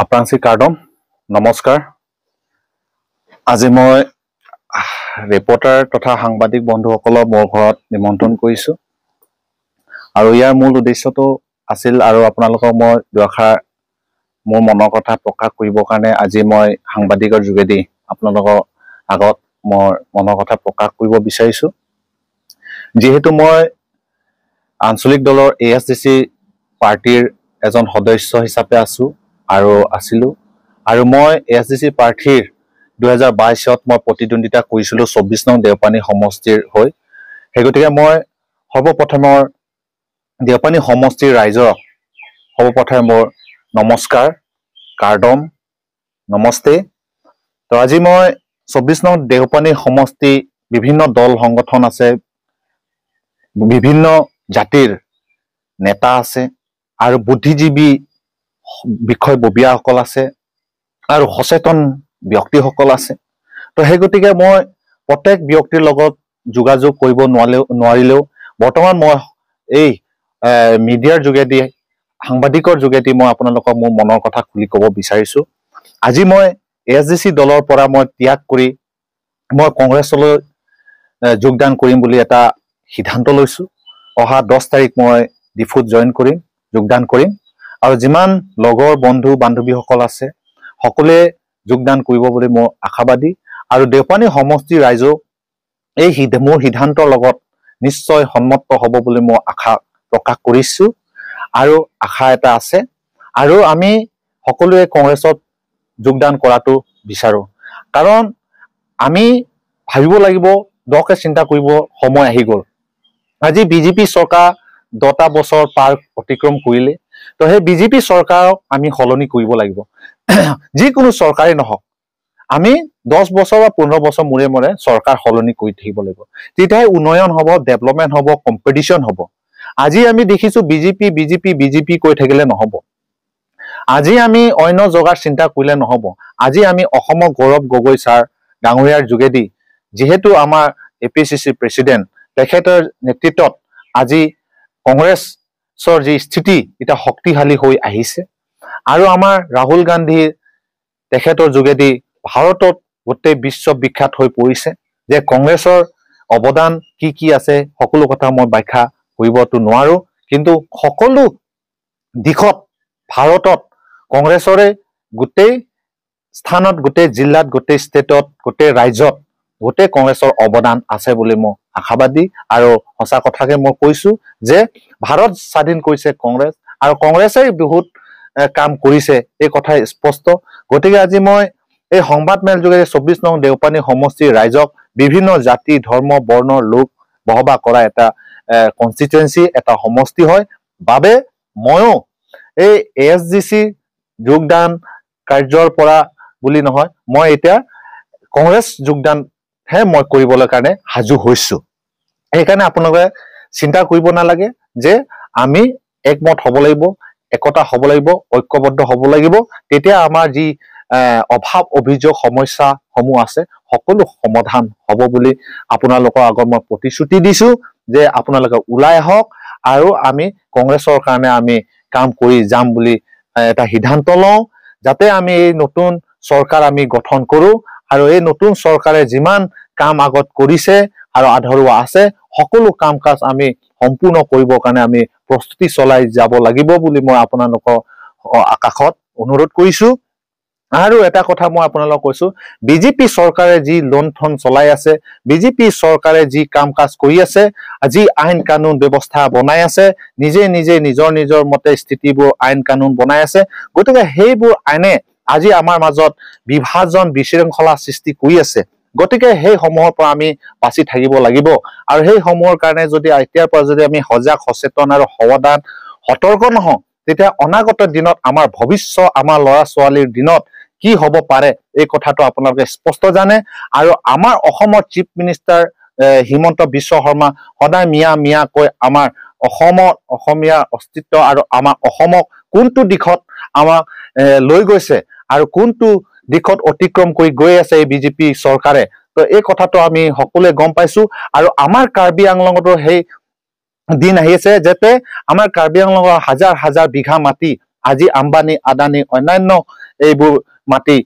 আপ্ৰাংশী কাৰ্ডম নমস্কাৰ। আজি মই ৰিপৰ্টাৰ তথা সাংবাদিক বন্ধুসকলক মোৰ ঘৰত নিমন্ত্ৰণ কৰিছোঁ আৰু ইয়াৰ মূল উদ্দেশ্যটো আছিল আৰু আপোনালোকক মই দুআষাৰ মোৰ মনৰ কথা প্ৰকাশ কৰিবৰ কাৰণে আজি মই সাংবাদিকৰ যোগেদি আপোনালোকৰ আগত মোৰ মনৰ কথা প্ৰকাশ কৰিব বিচাৰিছোঁ। যিহেতু মই আঞ্চলিক দলৰ ASDC পাৰ্টিৰ এজন সদস্য হিচাপে আছোঁ আৰু আছিলোঁ আৰু মই ASDC প্ৰাৰ্থীৰ 2022ত মই প্ৰতিদ্বন্দ্বিতা কৰিছিলোঁ 24 নং দেওপানী সমষ্টিৰ হৈ। সেই গতিকে মই সৰ্বপ্ৰথমৰ দেওপানী সমষ্টিৰ ৰাইজক সৰ্বপ্ৰথমে মোৰ নমস্কাৰ, কাৰ্ডম, নমস্তে। তো আজি মই 24 নং দেওপানী সমষ্টি বিভিন্ন দল সংগঠন আছে, বিভিন্ন জাতিৰ নেতা আছে আৰু বুদ্ধিজীৱী বিষয়ববীয়াসকল আছে আৰু সচেতন ব্যক্তিসকল আছে। তো সেই গতিকে মই প্ৰত্যেক ব্যক্তিৰ লগত যোগাযোগ কৰিব নোৱাৰিলেও বৰ্তমান মই এই মিডিয়াৰ যোগেদি সাংবাদিকৰ যোগেদি মই আপোনালোকক মোৰ মনৰ কথা খুলি ক'ব বিচাৰিছোঁ। আজি মই ASDC দলৰ পৰা মই ত্যাগ কৰি মই কংগ্ৰেছলৈ যোগদান কৰিম বুলি এটা সিদ্ধান্ত লৈছোঁ। অহা 10 তাৰিখ মই ডিফুত যোগদান কৰিম আৰু যিমান লগৰ বন্ধু বান্ধৱীসকল আছে সকলোৱে যোগদান কৰিব বুলি মই আশাবাদী আৰু দেওপানী সমষ্টিৰ ৰাইজেও এই মোৰ সিদ্ধান্তৰ লগত নিশ্চয় সন্মত হ'ব বুলি মই আশা প্ৰকাশ কৰিছোঁ আৰু আশা এটা আছে আৰু আমি সকলোৱে কংগ্ৰেছত যোগদান কৰাটো বিচাৰোঁ। কাৰণ আমি ভাবিব লাগিব, দকে চিন্তা কৰিব সময় আহি গ'ল। আজি বিজেপি চৰকাৰ 10টা বছৰ পাৰ অতিক্ৰম কৰিলে। তো সেই বিজেপি চৰকাৰক আমি সলনি কৰিব লাগিব। যিকোনো চৰকাৰেই নহওক, আমি 10 বছৰ বা 15 বছৰ মূৰে মূৰে চৰকাৰ সলনি কৰি থাকিব লাগিব। তেতিয়াহে উন্নয়ন হ'ব, ডেভেলপমেণ্ট হ'ব, কম্পিটিশ্যন হ'ব। আজি আমি দেখিছোঁ বিজেপি কৈ থাকিলে নহ'ব। আজি আমি অন্য জগাৰ চিন্তা কৰিলে নহ'ব। আজি আমি অসমৰ গৌৰৱ গগৈ ছাৰ ডাঙৰীয়াৰ যোগেদি যিহেতু আমাৰ APCC প্ৰেচিডেণ্ট তেখেতৰ নেতৃত্বত আজি কংগ্ৰেছৰ যি স্থিতি এতিয়া শক্তিশালী হৈ আহিছে আৰু আমাৰ ৰাহুল গান্ধীৰ তেখেতৰ যোগেদি ভাৰতত গোটেই বিশ্ববিখ্যাত হৈ পৰিছে যে কংগ্ৰেছৰ অৱদান কি আছে সকলো কথা মই ব্যাখ্যা কৰিবতো নোৱাৰো, কিন্তু সকলো দিশত ভাৰতত কংগ্ৰেছৰে গোটেই স্থানত, গোটেই জিলাত, গোটেই ষ্টেটত, গোটেই ৰাজ্যত গোটেই কংগ্ৰেছৰ অৱদান আছে বুলি মই আশাবাদী আৰু সঁচা কথাকে মই কৈছোঁ যে ভাৰত স্বাধীন কৰিছে কংগ্ৰেছ আৰু কংগ্ৰেছে বহুত কাম কৰিছে, এই কথা স্পষ্ট। গতিকে আজি মই এই সংবাদমেল যোগেদি 24 নং দেওপানী সমষ্টিৰ ৰাইজক বিভিন্ন জাতি ধৰ্ম বৰ্ণৰ লোক বসবাস কৰা এটা কনষ্টিটুৱেঞ্চি, এটা সমষ্টি হয় বাবে ময়ো এই ASDC যোগদান কাৰ্যৰ পৰা বুলি নহয়, মই এতিয়া কংগ্ৰেছ যোগদানহে মই কৰিবলৈ কাৰণে সাজু হৈছোঁ। সেইকাৰণে আপোনালোকে চিন্তা কৰিব নালাগে যে আমি একমত হ'ব লাগিব, একতা হ'ব লাগিব, ঐক্যবদ্ধ হ'ব লাগিব। তেতিয়া আমাৰ যি অভাৱ অভিযোগ সমস্যাসমূহ আছে সকলো সমাধান হ'ব বুলি আপোনালোকৰ আগত মই প্ৰতিশ্ৰুতি দিছোঁ যে আপোনালোকে ওলাই আহক আৰু আমি কংগ্ৰেছৰ কাৰণে আমি কাম কৰি যাম বুলি এটা সিদ্ধান্ত লওঁ, যাতে আমি এই নতুন চৰকাৰ আমি গঠন কৰোঁ আৰু এই নতুন চৰকাৰে যিমান কাম আগত কৰিছে আৰু আধৰুৱা আছে সকলো কাম কাজ আমি সম্পূৰ্ণ কৰিবৰ কাৰণে আমি প্ৰস্তুতি চলাই যাব লাগিব বুলি মই আপোনালোকৰ আকাশত অনুৰোধ কৰিছোঁ। আৰু এটা কথা মই আপোনালোকক কৈছোঁ, বিজেপি চৰকাৰে যি লুণ্ঠন চলাই আছে, বিজেপি চৰকাৰে যি কাম কাজ কৰি আছে, যি আইন কানুন ব্যৱস্থা বনাই আছে, নিজে নিজৰ মতে স্থিতিবোৰ আইন কানুন বনাই আছে, গতিকে সেইবোৰ আইনে আজি আমাৰ মাজত বিভাজন বিশৃংখলা সৃষ্টি কৰি আছে। গতিকে সেই সমূহৰ পৰা আমি বাচি থাকিব লাগিব আৰু সেই সমূহৰ কাৰণে যদি এতিয়াৰ পৰা যদি আমি সজাগ সচেতন আৰু সাৱধান সতৰ্ক নহওঁ, তেতিয়া অনাগত দিনত আমাৰ ভৱিষ্যত, আমাৰ ল'ৰা ছোৱালীৰ দিনত কি হ'ব পাৰে এই কথাটো আপোনালোকে স্পষ্ট জানে। আৰু আমাৰ অসমৰ চিফ মিনিষ্টাৰ হিমন্ত বিশ্ব শৰ্মা সদায় মিয়া কৈ আমাৰ অসমীয়া অস্তিত্ব আৰু আমাৰ অসমক কোনটো দিশত আমাক লৈ গৈছে আৰু কোনটো দিশত অতিক্ৰম কৰি গৈ আছে এই বিজেপি চৰকাৰে, তো এই কথাটো আমি সকলোৱে গম পাইছোঁ। আৰু আমাৰ কাৰ্বি আংলঙতো সেই দিন আহিছে যাতে আমাৰ কাৰ্বি আংলঙৰ হাজাৰ বিঘা মাটি আজি আম্বানী আদানী অন্যান্য এইবোৰ মাটি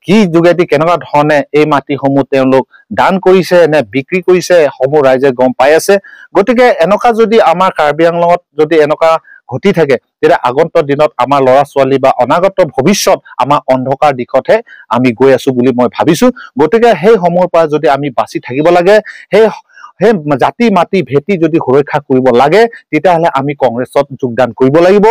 কি যোগেদি কেনেকুৱা ধৰণে এই মাটিসমূহ তেওঁলোক দান কৰিছে নে বিক্ৰী কৰিছে সমূহ ৰাইজে গম পাই আছে। গতিকে এনেকুৱা যদি আমাৰ কাৰ্বি আংলঙত যদি এনেকুৱা ঘটি থাকে তেতিয়া আগন্তুক দিনত আমাৰ ল'ৰা ছোৱালী বা অনাগত ভৱিষ্যত আমাৰ অন্ধকাৰ দিশতহে আমি গৈ আছো বুলি মই ভাবিছো। গতিকে সেই সমূহৰ পৰা যদি আমি বাচি থাকিব লাগে, সেই জাতি মাটি ভেটি যদি সুৰক্ষা কৰিব লাগে তেতিয়াহ'লে আমি কংগ্ৰেছত যোগদান কৰিব লাগিব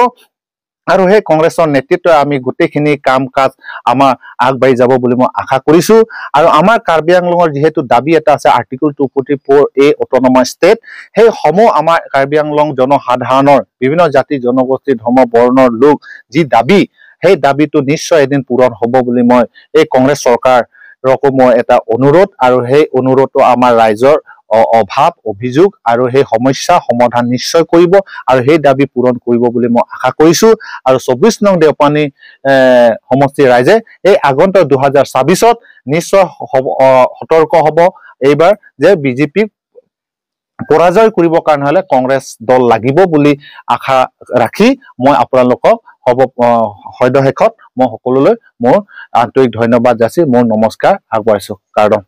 আৰু সেই কংগ্ৰেছৰ নেতৃত্বই আমি গোটেইখিনি কাম কাজ আমাৰ আগবাঢ়ি যাব বুলি মই আশা কৰিছো। আৰু আমাৰ কাৰ্বি আংলঙৰ যিহেতু দাবী এটা আছে আৰ্টিকল 244A অট'নমাছ ষ্টেট, সেই সমূহ আমাৰ কাৰ্বি আংলং জনসাধাৰণৰ বিভিন্ন জাতি জনগোষ্ঠী ধৰ্ম বৰ্ণৰ লোক যি দাবী, সেই দাবীটো নিশ্চয় এদিন পূৰণ হ'ব বুলি মই এই কংগ্ৰেছ চৰকাৰকো মই এটা অনুৰোধ, আৰু সেই অনুৰোধটো আমাৰ ৰাইজৰ অভাৱ অভিযোগ আৰু সেই সমস্যা সমাধান নিশ্চয় কৰিব আৰু সেই দাবী পূৰণ কৰিব বুলি মই আশা কৰিছো। আৰু 24 নং দেওপানী সমষ্টিৰ ৰাইজে এই আগন্তুক 2026ত নিশ্চয় সতৰ্ক হ'ব এইবাৰ যে বিজেপিক পৰাজয় কৰিবৰ কাৰণে হলে কংগ্ৰেছ দল লাগিব বুলি আশা ৰাখি মই আপোনালোকক সদ্যশেষত মই সকলোলৈ মোৰ আন্তৰিক ধন্যবাদ যাচি মোৰ নমস্কাৰ আগবঢ়াইছো। কাৰ্ডন।